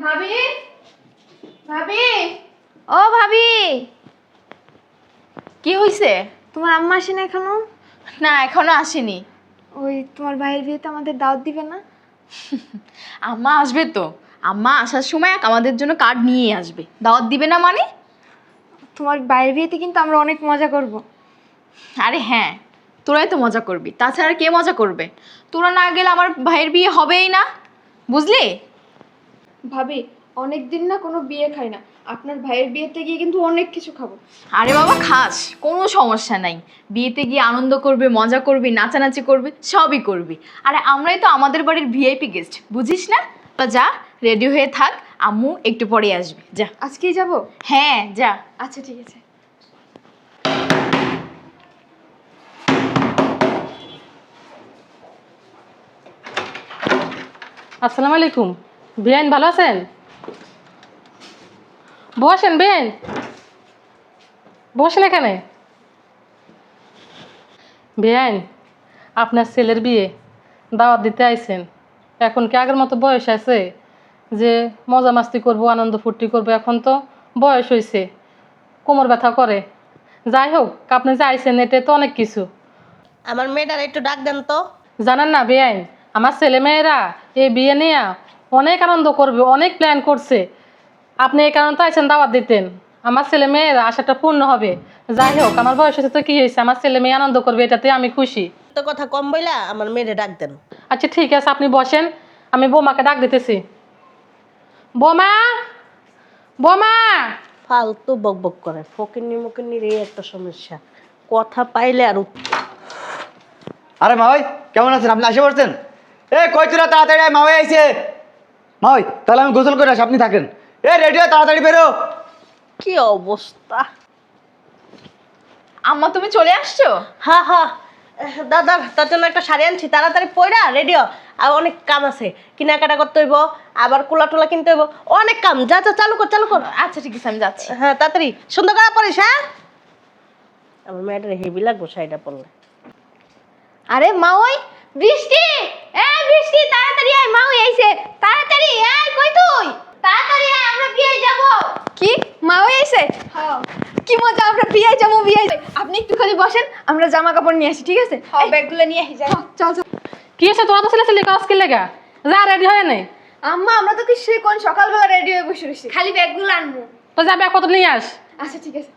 ভাবি, ভাবি, ও ভাবি, কি হইছে? তোমার আম্মা আসে না এখনো? না, এখনো আসেনি। ওই তোমার ভাইয়ের বিয়েতে আমাদের দাওয়াত দিবে না? আম্মা আসবে তো। আম্মা আসার সময় আমাদের জন্য কার্ড নিয়ে আসবে। দাওয়াত দিবে না মানে? তোমার ভাইয়ের বিয়েতে কিন্তু আমরা অনেক মজা করব। আরে হ্যাঁ, তোরাই তো মজা করবি, তাছাড়া কে মজা করবে? তোরা না গেলে আমার ভাইয়ের বিয়ে হবেই না, বুঝলি? ভাবি, অনেক দিন না কোনো বিয়ে খাই না, আপনার ভাইয়ের বিয়েতে গিয়ে কিন্তু অনেক কিছু খাবো। আরে বাবা খাস, কোনো সমস্যা নাই। বিয়েতে গিয়ে আনন্দ করবি, মজা করবি, নাচানাচি করবি, সবই করবি। আরে আমরাই তো আমাদের বাড়ির ভিআইপি গেস্ট, বুঝিস না? তা যা, রেডি হয়ে থাক, আম্মু একটু পরে আসবে, যা। আজকেই যাব? হ্যাঁ যা। আচ্ছা ঠিক আছে। আসসালামু আলাইকুম। বেআইন ভালো আছেন? বসেন বেআইন, বসেন এখানে। বেআইন, আপনার ছেলের বিয়ে, দাওয়াত দিতে আইছেন। এখন কি আগের মতো বয়স আছে যে মজা মাস্তি করবো, আনন্দ ফুর্তি করবো? এখন তো বয়স হয়েছে, কোমর ব্যথা করে। যাই হোক, আপনি যে আইছেন এটা তো অনেক কিছু। আমার মেয়েটার একটু ডাক দেন তো। জানেন না বেআইন, আমার ছেলে মেয়েরা এই বিয়ে নিয়ে অনেক আনন্দ করবে, অনেক প্ল্যান করছে। আপনি এই কারণে তো আইছেন দাওয়াত দিতেন, আমার ছেলে মেয়েরা আশাটা পূর্ণ হবে। যাই হোক, আমার বয়স হচ্ছে তো কি হয়েছে, আমার ছেলে মেয়ে আনন্দ করবে, এটাতে আমি খুশি। তো কথা কম বইলা আমার মেয়েরে ডাক দেন। আচ্ছা ঠিক আছে, আপনি বসেন, আমি বৌমাকে ডাক দিতেছি। বৌমা, বৌমা। ফালতু বক বক করে, ফকিন্নি মুকিন্নির এই একটা সমস্যা, কথা পাইলে আর আরে মা ভাই কেমন আছেন? আপনি আসে পড়ছেন? এ কই তোরা, তাড়াতাড়ি আয়, মা ভাই আইছে। মা ভাই তাহলে আমি গোসল করে আসি, আপনি থাকেন। এ রেডি হয়ে তাড়াতাড়ি বেরো। কি অবস্থা। আম্মা তুমি চলে আসছো? হা হা, দাদা তার জন্য একটা শাড়ি আনছি, তাড়াতাড়ি পয়রা রেডিও। আর অনেক কাম আছে, কেনাকাটা করতে হইব, আবার কোলা টোলা কিনতে হইব, অনেক কাম। যা যা, চালু কর চালু কর। আচ্ছা ঠিক আছে, আমি যাচ্ছি। হ্যাঁ তাড়াতাড়ি সুন্দর করে পরিস। হ্যাঁ, আমার মেয়েটার হেভি লাগবো শাড়িটা পরলে। আরে মা, ওই বৃষ্টি, এই বৃষ্টি তাড়াতাড়ি আয়, মা ওই আইছে, তাড়াতাড়ি আয়। কই তুই? তাড়াতাড়ি আয়, আমরা বিয়ে যাব। কি মা ওই আইছে? হ্যাঁ। কি মজা, আমরা বিয়ে যাব, বিয়ে। আপনি একটুখানি বসেন, আমরা জামা কাপড় নিয়ে আসি, ঠিক আছে? হ্যাঁ, ব্যাগগুলো নিয়ে আসি, যাই। চল চল। কি হয়েছে, তোরা তো ছেলে ছেলে কাজ কি লেগা? যা রেডি হয়ে নেই। আম্মা, আমরা তো কি সে কোন সকালবেলা রেডি হয়ে বসে রইছি, খালি ব্যাগগুলো আনবো। তো যাবে, কত নিয়ে আস। আচ্ছা ঠিক আছে।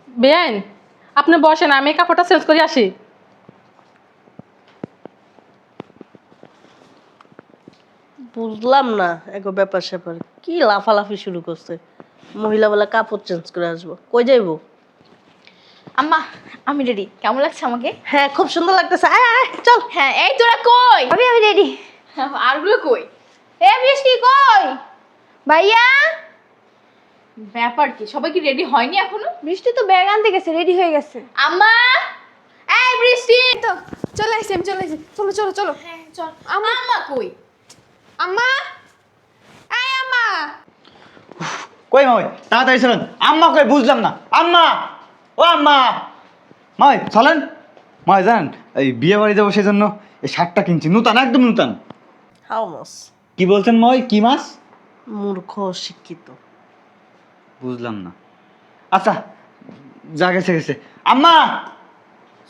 বেআইন, আপনি বসেন, আমি কাপড়টা চেঞ্জ করে আসি। বুঝলাম না এগো ব্যাপার স্যাপার, কি লাফালাফি শুরু করছে। মহিলা বলে কাপড় চেঞ্জ করে আসবো, কই যাইবো? আম্মা আমি রেডি, কেমন লাগছে আমাকে? হ্যাঁ খুব সুন্দর লাগতেছে, আয় আয় চল। হ্যাঁ, এই তোরা কই? আমি রেডি। আরগুলো কই? এ বৃষ্টি কই? ভাইয়া, ব্যাপার কি, সবাই কি রেডি হয়নি এখনো? বৃষ্টি তো ব্যাগ আনতে গেছে, রেডি হয়ে গেছে। আম্মা, এই বৃষ্টি। তো চলে আসছি, আমি চলে আসছি। চলো চলো চলো। হ্যাঁ চল। আম্মা, আম্মা কই? আম্মা, এই আম্মা। কই মা ভাই তাড়াতাড়ি চলেন। আম্মা কই বুঝলাম না। আম্মা, ও আম্মা। মা ভাই চলেন। মা ভাই জানেন এই বিয়ে বাড়ি যাবো, সেই জন্য এই শার্টটা কিনছি, নূতন, একদম নূতন। How much? কি বলছেন মা ভাই, কি মাছ? মূর্খ শিক্ষিত। বুঝলাম না। আচ্ছা যা গেছে গেছে। আম্মা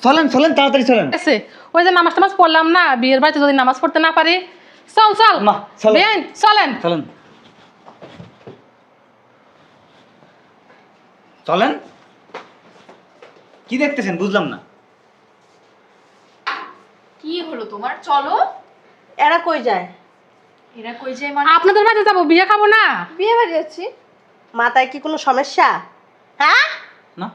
চলেন চলেন, তাড়াতাড়ি চলেন। আছে ওই যে নামাজ টামাজ পড়লাম না, বিয়ের বাড়িতে যদি নামাজ পড়তে না পারি। চল চল মা, চলো। বেআইন চলেন। চলেন চলেন। কি দেখতেছেন বুঝলাম না। কি হলো তোমার? চলো। এরা কই যায়? এরা কই যায় মানে? আপনাদের বাড়িতে যাবো, বিয়ে খাবো না। বিয়ে বাড়ি যাচ্ছি। মাথায় কি কোনো সমস্যা? হ্যাঁ, না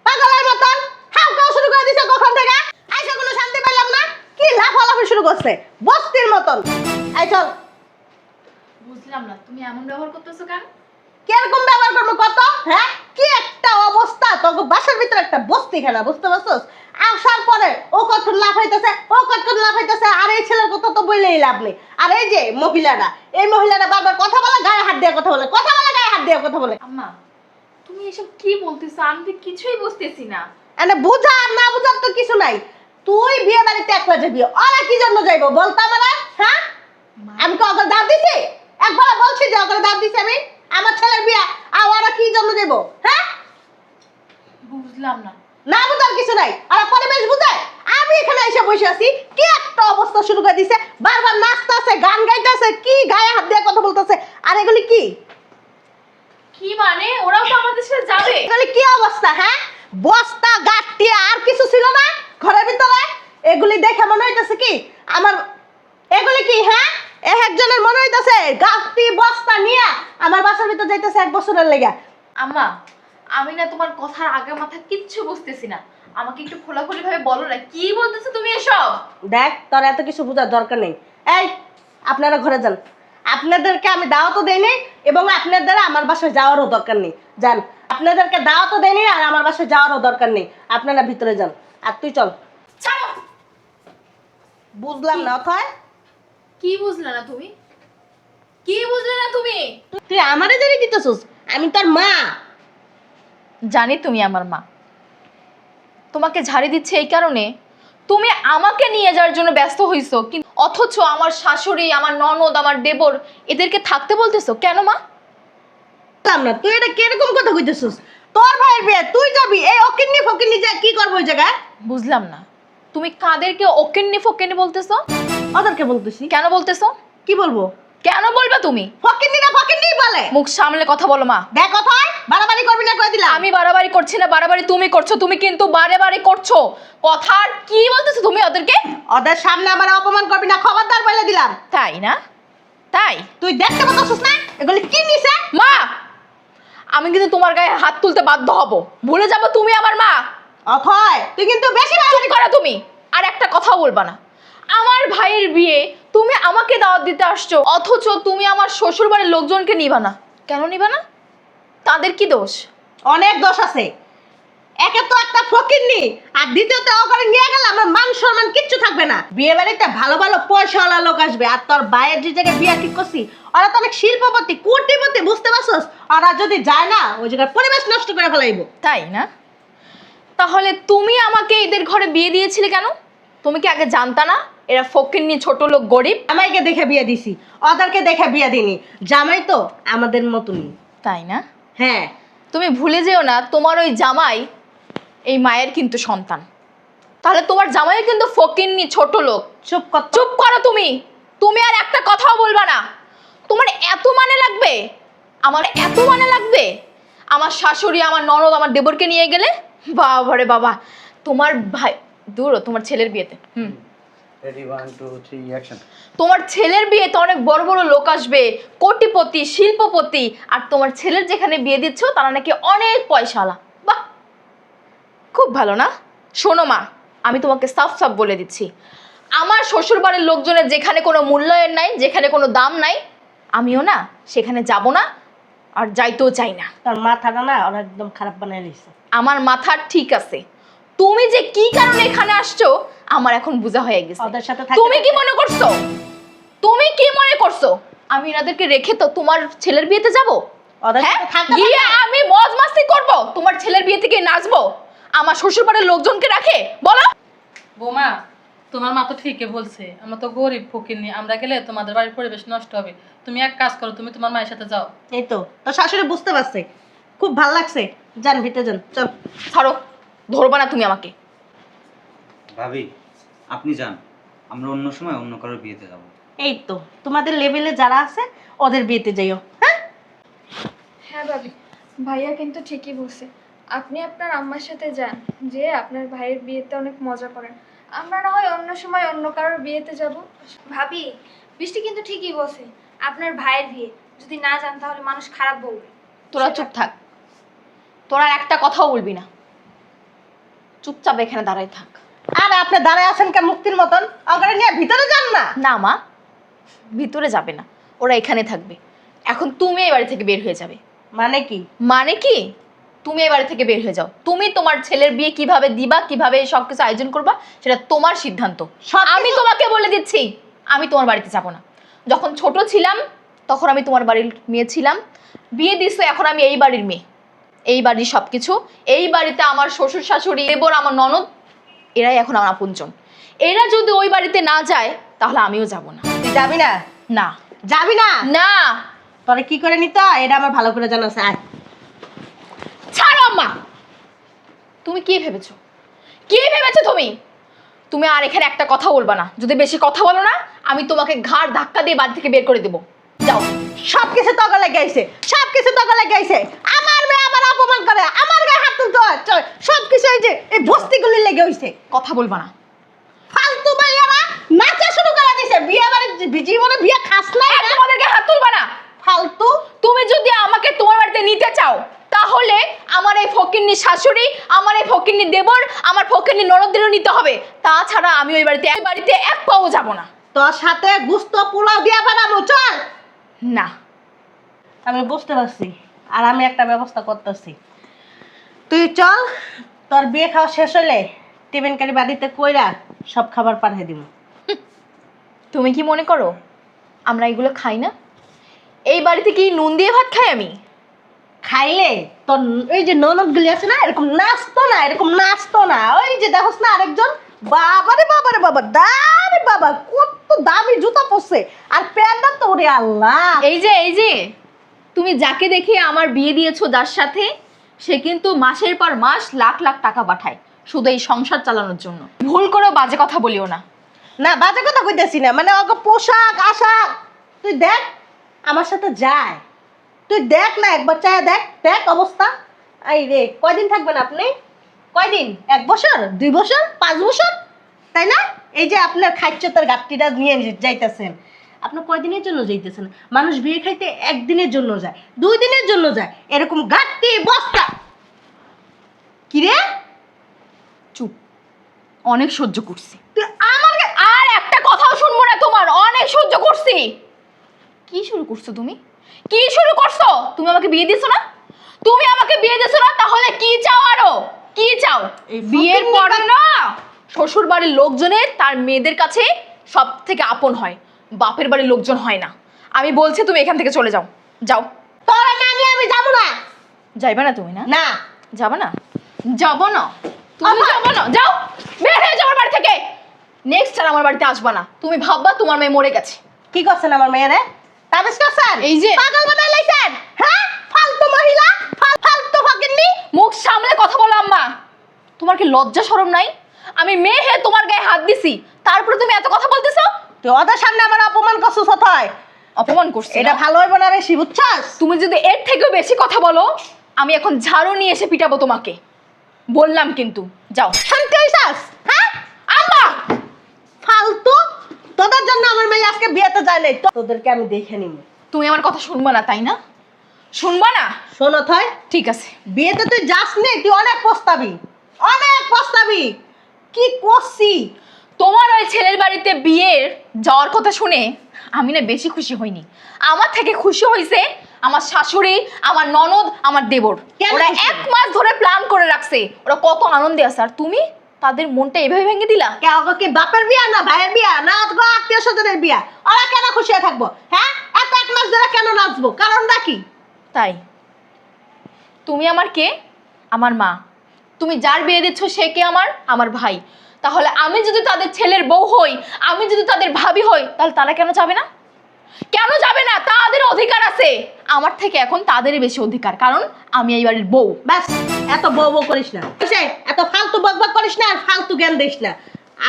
পাগলের মতন হাউ কাউ শুরু করে দিছে কখন থেকে। আইসা কোনো শান্তি পেলাম না, কি লাফালাফি শুরু করছে বস্তির মতন। আই চল। বুঝলাম না, তুমি এমন ব্যবহার করতেছো কেন? কিরকম ব্যবহার করবো কত? হ্যাঁ, কি একটা অবস্থা, তোকে বাসার ভিতরে একটা বস্তি খেলা, বুঝতে পারছস? আসার পরে ও কত লাফাইতেছে, ও কত লাফাইতেছে, আর এই ছেলের কথা তো বললেই লাভ নেই। আর এই যে মহিলারা, এই মহিলারা বারবার কথা বলে, গায়ে হাত দিয়ে কথা বলে, কথা বলে, গায়ে হাত দিয়ে কথা বলে। আম্মা তুমি এসব কি বলতেছো? আমি তো কিছুই বুঝতেছি না। এনে বুঝা আর না বুঝার তো কিছু নাই। তুই বিয়ে বাড়িতে একলা যাবি, ওরা কি জন্য যাইবো বলতো আমার? হ্যাঁ, আমি তো ওকে দাও দিছি, একবার বুঝলাম না। না বুঝার কিছু নাই। আর পরিবেশ বুঝায় আমি এখানে এসে বসে আছি, কি একটা অবস্থা শুরু করে দিছে, বারবার নাচতেছে, গান গাইতেছে, কি গায়ে হাত দিয়ে কথা বলতেছে। আর এগুলি কি কি মানে ওরাও তো আমাদের সাথে যাবে? এগুলি কি অবস্থা? হ্যাঁ, বস্তা গাঁটটি আর কিছু ছিল না ঘরের ভিতরে? এগুলি দেখে মনে হইতেছে কি আমার, এগুলি কি? হ্যাঁ, একজনের মনে হইতেছে গাঁটটি বস্তা নিয়ে আমার বাসার ভিতর যাইতেছে 1 বছরের লেগে। আম্মা, আমি না তোমার কথার আগে মাথা কিচ্ছু বুঝতেছি না। আমাকে একটু খোলাখুলি ভাবে বলো না, কি বলতেছো তুমি এসব? দেখ, তোর এত কিছু বোঝার দরকার নেই। এই, আপনারা ঘরে যান। আপনাদেরকে আমি দাওয়াতও দেইনি এবং আপনাদের আমার বাসায় যাওয়ারও দরকার নেই। যান, আপনাদেরকে দাওয়াতও দেইনি আর আমার বাসায় যাওয়ারও দরকার নেই। আপনারা ভিতরে যান। আর তুই চল। ছাড়ো। বুঝলাম না অথয়। কি বুঝলে না তুমি? কি বুঝলে না তুমি? তুই আমারে জানি দিতেছিস, আমি তোর মা। জানি তুমি আমার মা। তোমাকে ঝাড়ি দিচ্ছে এই কারণে তুমি আমাকে নিয়ে যাওয়ার জন্য ব্যস্ত হইছো, কিন্তু অথচ আমার শাশুড়ি, আমার ননদ, আমার দেবর এদেরকে থাকতে বলতেছো কেন মা? বুঝলাম না, তুই এটা কিরকম কথা কইতেছিস? তোর ভাইয়ের বিয়ে তুই যাবি, এই অকিন্নি ফকিন্নি যা কি করবো ওই জায়গায়? বুঝলাম না, তুমি কাদেরকে ওকেন্নি ফোকেন্নি বলতেছো? ওদেরকে বলতেছি। কেন বলতেছো? কি বলবো? কেন বলবে তুমি? ফকিন্নি না ফকিন্নি বলে। মুখ সামলে কথা বলো মা। দেখ অথয়, বাড়াবাড়ি করবি না কই দিলাম। আমি বাড়াবাড়ি করছি না, বাড়াবাড়ি তুমি করছো। তুমি কিন্তু বাড়াবাড়ি করছো। কথার কি বলতেছো তুমি ওদেরকে? ওদের সামনে আমার অপমান করবি না, খবরদার বলে দিলাম। তাই না? তাই তুই দেখতে পাচ্ছিস না এগুলি কি নিছে? মা, আমি কিন্তু তোমার গায়ে হাত তুলতে বাধ্য হব। ভুলে যাবো তুমি আমার মা। অথয়, তুই কিন্তু বেশি চুপ বাড়াবাড়ি করো তুমি। আর একটা কথাও বলবা না। আমার ভাইয়ের বিয়ে তুমি আমাকে দাওয়াত দিতে আসছো, অথচ তুমি আমার শ্বশুর বাড়ির লোকজনকে নিবা না। কেন নিবা না? তাদের কি দোষ? অনেক দোষ আছে। একে তো একটা ফকিন্নি, আর দ্বিতীয়ত ওখানে নিয়ে গেলে আমার মান সম্মান কিচ্ছু থাকবে না। বিয়ে বাড়িতে ভালো ভালো পয়সাওয়ালা লোক আসবে, আর তোর ভাইয়ের যে জায়গায় বিয়ে ঠিক করছি ওরা তো অনেক শিল্পপতি, কোটিপতি, বুঝতে পারছস? ওরা যদি যায় না ওই জায়গার পরিবেশ নষ্ট করে ফেলাইবো। তাই না? তাহলে তুমি আমাকে এদের ঘরে বিয়ে দিয়েছিলে কেন? তুমি কি আগে জানতা না এরা ফকিন্নি, ছোট লোক, গরিব? জামাইকে দেখে বিয়ে দিছি, ওদেরকে দেখে বিয়ে দিনি। জামাই তো আমাদের মতনই। তাই না? হ্যাঁ, তুমি ভুলে যেও না তোমার ওই জামাই এই মায়ের কিন্তু সন্তান। তাহলে তোমার জামাইও কিন্তু ফকিন্নি, ছোট লোক। চুপ কর তো। চুপ করো তুমি। তুমি আর একটা কথাও বলবা না। তোমার এত মানে লাগবে? আমার এত মানে লাগবে? আমার শাশুড়ি, আমার ননদ, আমার দেবরকে নিয়ে গেলে? বাবা রে বাবা, তোমার ভাই দূর, তোমার ছেলের বিয়েতে রেডি 1 2 3 অ্যাকশন। তোমার ছেলের বিয়েতে অনেক বড় বড় লোক আসবে, কোটিপতি, শিল্পপতি। আর তোমার ছেলের যেখানে বিয়ে দিচ্ছ তারা নাকি অনেক পয়সাওয়ালা। বাহ, খুব ভালো না? শোনো মা, আমি তোমাকে সাফ সাফ বলে দিচ্ছি, আমার শ্বশুর বাড়ির লোকজনের যেখানে কোনো মূল্যায়ন নাই, যেখানে কোনো দাম নাই, আমিও না সেখানে যাব না, আর যাইতেও চাই না। তোর মাথাটা না ওরা একদম খারাপ বানাই দিছে। আমার মাথা ঠিক আছে। তুমি যে কি কারণে এখানে আসছো আমার এখন বোঝা হয়ে গেছে। ওদের সাথে তুমি কি মনে করছো? তুমি কি মনে করছো আমি এনাদেরকে রেখে তো তোমার ছেলের বিয়েতে যাব? ওদের হ্যাঁ, সাথে থাকতে গিয়ে পারবে? আমি মজ মাস্তি করব, তোমার ছেলের বিয়ে থেকে নাচবো? আমার শ্বশুর বাড়ির লোকজনকে রাখে বলো? বৌমা, তোমার মা তো ঠিকই বলছে, আমরা তো গরিব ফকিরনি, আমরা গেলে তোমাদের বাড়ির পরিবেশ নষ্ট হবে। তুমি এক কাজ করো, তুমি তোমার মায়ের সাথে যাও। এই তো তোর শাশুড়ি বুঝতে পারছে, খুব ভালো লাগছে। যান ভিতরে যান, চল। ছাড়ো, ধরবা না তুমি আমাকে। ভাবি, আপনি যান, আমরা অন্য সময় অন্য কারোর বিয়েতে যাব। এই তো তোমাদের লেভেলে যারা আছে ওদের বিয়েতে যাইও। হ্যাঁ, হ্যাঁ ভাবি, ভাইয়া কিন্তু ঠিকই বলছে। আপনি আপনার আম্মার সাথে যান, যে আপনার ভাইয়ের বিয়েতে অনেক মজা করেন। আমরা না হয় অন্য সময় অন্য কারোর বিয়েতে যাব। ভাবি, বৃষ্টি কিন্তু ঠিকই বলছে। আপনার ভাইয়ের বিয়ে যদি না যান তাহলে মানুষ খারাপ বলবে। তোরা চুপ থাক, তোরা একটা কথাও বলবি না, চুপচাপ এখানে দাঁড়াই থাক। আর আপনি দাঁড়ায় আছেন কে মুক্তির মতন? ওখানে নিয়ে ভিতরে যান না। না মা, ভিতরে যাবে না, ওরা এখানে থাকবে। এখন তুমি এই বাড়ি থেকে বের হয়ে যাবে। মানে কি? মানে কি? তুমি এই বাড়ি থেকে বের হয়ে যাও। তুমি তোমার ছেলের বিয়ে কিভাবে দিবা, কিভাবে সবকিছু আয়োজন করবা, সেটা তোমার সিদ্ধান্ত। সবকিছু- আমি তোমাকে বলে দিচ্ছি, আমি তোমার বাড়িতে যাব না। যখন ছোট ছিলাম তখন আমি তোমার বাড়ির মেয়ে ছিলাম, বিয়ে দিছো, এখন আমি এই বাড়ির মেয়ে। এই বাড়ির সবকিছু, এই বাড়িতে আমার শ্বশুর শাশুড়ি, দেবর, আমার ননদ, এরাই এখন আমার আপনজন। এরা যদি ওই বাড়িতে না যায় তাহলে আমিও যাব না। তুই যাবি না? না, যাবি না? না। তোরে কি করে নিতে হয় এটা আমার ভালো করে জানা আছে। আয়। ছাড়ো আম্মা, তুমি কি ভেবেছো? কি ভেবেছো তুমি? তুমি আর এখানে একটা কথা বলবা না। যদি বেশি কথা বলো না, আমি তোমাকে ঘাড় ধাক্কা দিয়ে বাড়ি থেকে বের করে দেবো। যাও। সবকিছু তগা লেগে আইছে, সবকিছু তগা লেগে আইছে। আমার মেয়ে আবার অপমান করে, আমার গায়ে হাত তুলতে হয়। সবকিছু এই যে এই বস্তিগুলি লেগে হইছে। কথা বলবা না। ফালতু মাইয়ারা নাচা শুরু করে দিছে। বিয়ে বাড়ি জীবনে বিয়ে খাস নাই আর তোমাদেরকে হাত তুলবা না। ফালতু। তুমি যদি আমাকে তোমার বাড়িতে নিতে চাও, তাহলে আমার এই ফকিন্নি শাশুড়ি, আমার এই ফকিন্নি দেবর, আমার ফকিন্নি ননদদেরও নিতে হবে। তাছাড়া আমি ওই বাড়িতে এক পাও যাব না। তোর সাথে গুস্ত পোলাও দিয়া বানাবো, চল। না। আমি বুঝতে পারছি, আর আমি একটা ব্যবস্থা করতেছি। তুই চল, তোর বিয়ে খাওয়া শেষ হলে টিফিনকারি বাড়িতে কইরা সব খাবার পাঠিয়ে দিব। তুমি কি মনে করো আমরা এগুলো খাই না? এই বাড়িতে কি নুন দিয়ে ভাত খাই আমি? খাইলে তোর এই যে ননদগুলি আছে না, এরকম নাচতো না, এরকম নাচতো না। ওই যে দেখোস না আরেকজন, বাবারে বাবারে বাবা, দামি বাবা, কত দামি জুতা পরছে, আর প্যান্টটা তো ওরে আল্লাহ। এই যে তুমি যাকে দেখে আমার বিয়ে দিয়েছো, যার সাথে, সে কিন্তু মাসের পর মাস লাখ লাখ টাকা পাঠায় শুধু এই সংসার চালানোর জন্য। ভুল করেও বাজে কথা বলিও না। না, বাজে কথা কইতেছি না, মানে ওকে পোশাক আশাক তুই দেখ, আমার সাথে যায়। তুই দেখ না, একবার চায় দেখ, দেখ অবস্থা। এই রে, কয়দিন থাকবেন আপনি? কয়দিন? 1 বছর, 2 বছর, 5 বছর, তাই না? এই যে আপনার খাদ্যতার ঘাটতিটা নিয়ে যাইতেছেন, আপনি কয়দিনের জন্য যাইতেছেন? মানুষ বিয়ে খাইতে 1 দিনের জন্য যায়, 2 দিনের জন্য যায়, এরকম ঘাটতি বস্তা। কি রে? চুপ। অনেক সহ্য করছি। তুই আমার আর একটা কথাও শুনবো না তোমার। অনেক সহ্য করছি। কি শুরু করছো তুমি? কি শুরু করছো? তুমি আমাকে বিয়ে দিছো না? তুমি আমাকে বিয়ে দিছো না, তাহলে কি চাও আরো? কি চাও? এই বিয়ের fucking পরে না শ্বশুর বাড়ির লোকজনের তার মেয়েদের কাছে সব থেকে আপন হয়, বাপের বাড়ির লোকজন হয় না। আমি বলছি তুমি এখান থেকে চলে যাও। যাও। তোরা না নিয়ে আমি যাবো না। যাইবা না তুমি? না না, যাবা না? যাবো না? তুমি আবার? যাবো না? যাও, বের হয়ে যাও আমার বাড়ি থেকে। নেক্সট আর আমার বাড়িতে আসবা না। তুমি ভাববা তোমার মেয়ে মরে গেছে। কি করছেন আমার মেয়েরে? তাবিজ করছেন? এই যে- পাগল বানাই লাইছেন, হ্যাঁ? ফালতু মহিলা, ফালতু ফকিন্নি। মুখ সামলে কথা বলো আম্মা। তোমার কি লজ্জা শরম নাই? আমি মেয়ে হয়ে তোমার গায়ে হাত দিছি, তারপরে তুমি এত কথা বলতেছো? তুই ওদের সামনে আমার অপমান করছিস কোথায়? অপমান করছি এটা না? ভালো হইব না বেশি, বুঝছস? তুমি যদি এর থেকেও বেশি কথা বলো, আমি এখন ঝাড়ু নিয়ে এসে পিটাবো তোমাকে। বললাম কিন্তু। যাও। শান্তি হইছস? হ্যাঁ? আম্মা! ফালতু। তোদের জন্য আমার মেয়ে আজকে বিয়েতে যায় নাই, তোদেরকে আমি দেখে নিব। তুমি আমার কথা শুনবা না, তাই না? শুনবা না? শোনো থয়, ঠিক আছে। বিয়েতে তুই যাস নি, তুই অনেক পস্তাবি, অনেক পস্তাবি। কি করছি? তোমার ওই ছেলের বাড়িতে বিয়ের যাওয়ার কথা শুনে আমি না বেশি খুশি হইনি। আমার থেকে খুশি হয়েছে আমার শাশুড়ি, আমার ননদ, আমার দেবর। কেন ওরা খুশি? 1 মাস ধরে প্ল্যান করে রাখছে। ওরা কত আনন্দে আছে, আর তুমি তাদের মনটা এভাবে ভেঙে দিলা। কে ওকে কি বাপের বিয়া না ভাইয়ের বিয়া না আত্মীয় স্বজনের বিয়া? ওরা কেন খুশি হয়ে থাকবো? হ্যাঁ, এত 1 মাস ধরে কেন নাচবো? কারণটা কি? তাই তুমি আমার কে? আমার মা। তুমি যার বিয়ে দিচ্ছ সে কে? আমার ভাই। তাহলে আমি যদি তাদের ছেলের বউ হই, আমি যদি তাদের ভাবি হই, তাহলে তারা কেন যাবে না? কেন যাবে না? তাদের অধিকার আছে। আমার থেকে এখন তাদেরই বেশি অধিকার, কারণ আমি এই বাড়ির বউ। ব্যাস, এত বউ বউ করিস না, বুঝছে? এত ফালতু বকবক করিস না, আর ফালতু জ্ঞান দিস না।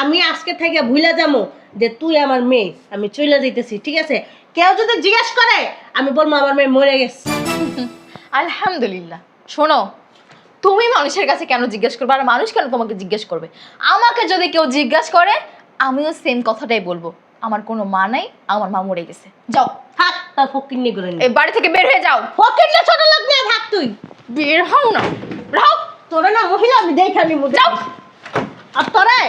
আমি আজকে থেকে ভুলে যাবো যে তুই আমার মেয়ে, আমি চলে যাইতেছি, ঠিক আছে? কেউ যদি জিজ্ঞেস করে, আমি বলবো আমার মেয়ে মরে গেছে। আলহামদুলিল্লাহ। শোনো, তুমি মানুষের কাছে কেন জিজ্ঞেস করবে, আর মানুষ কেন তোমাকে জিজ্ঞেস করবে? আমাকে যদি কেউ জিজ্ঞেস করে, আমিও সেম কথাটাই বলবো, আমার কোনো মা নাই, আমার মা মরে গেছে। যাও। থাক, তোর ফকিন্নি করে নি। এই বাড়ি থেকে বের হয়ে যাও। ফকিন্নি ছোট লোক নিয়ে থাক তুই। বের হও না। রাও। তোরা না মহিলা, আমি দেখে নিবো। যাও। আর তোরে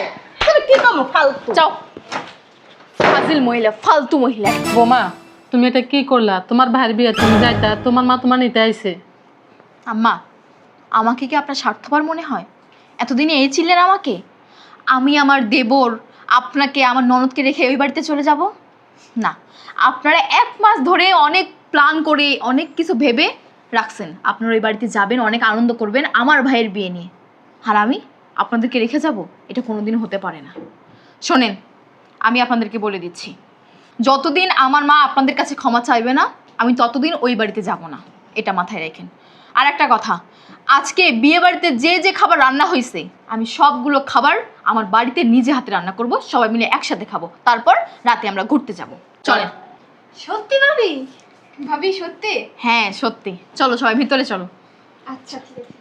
তুই কি কামো ফালতু? যাও। ফাজিল মহিলা, ফালতু মহিলা। বোমা, তুমি এটা কি করলা? তোমার ভাইয়ের বিয়ে তুমি যাইতা, তোমার মা তোমার নিতে আইছে। আম্মা, আমাকে কি আপনার স্বার্থপর মনে হয়? এতদিনে এই ছিলেন আমাকে? আমি আমার দেবর, আপনাকে, আমার ননদকে রেখে ওই বাড়িতে চলে যাব? না। আপনারা 1 মাস ধরে অনেক প্ল্যান করে, অনেক কিছু ভেবে রাখছেন। আপনারা ওই বাড়িতে যাবেন, অনেক আনন্দ করবেন আমার ভাইয়ের বিয়ে নিয়ে। আর আমি আপনাদেরকে রেখে যাব? এটা কোনোদিন হতে পারে না। শোনেন, আমি আপনাদেরকে বলে দিচ্ছি, যতদিন আমার মা আপনাদের কাছে ক্ষমা চাইবে না, আমি ততদিন ওই বাড়িতে যাব না। এটা মাথায় রাখেন। আর একটা কথা, আজকে বিয়ে বাড়িতে যে যে খাবার রান্না হয়েছে আমি সবগুলো খাবার আমার বাড়িতে নিজে হাতে রান্না করব, সবাই মিলে একসাথে খাবো, তারপর রাতে আমরা ঘুরতে যাব। চলেন। সত্যি ভাবি? ভাবি সত্যি? হ্যাঁ সত্যি, চলো সবাই ভিতরে চলো। আচ্ছা ঠিক আছে।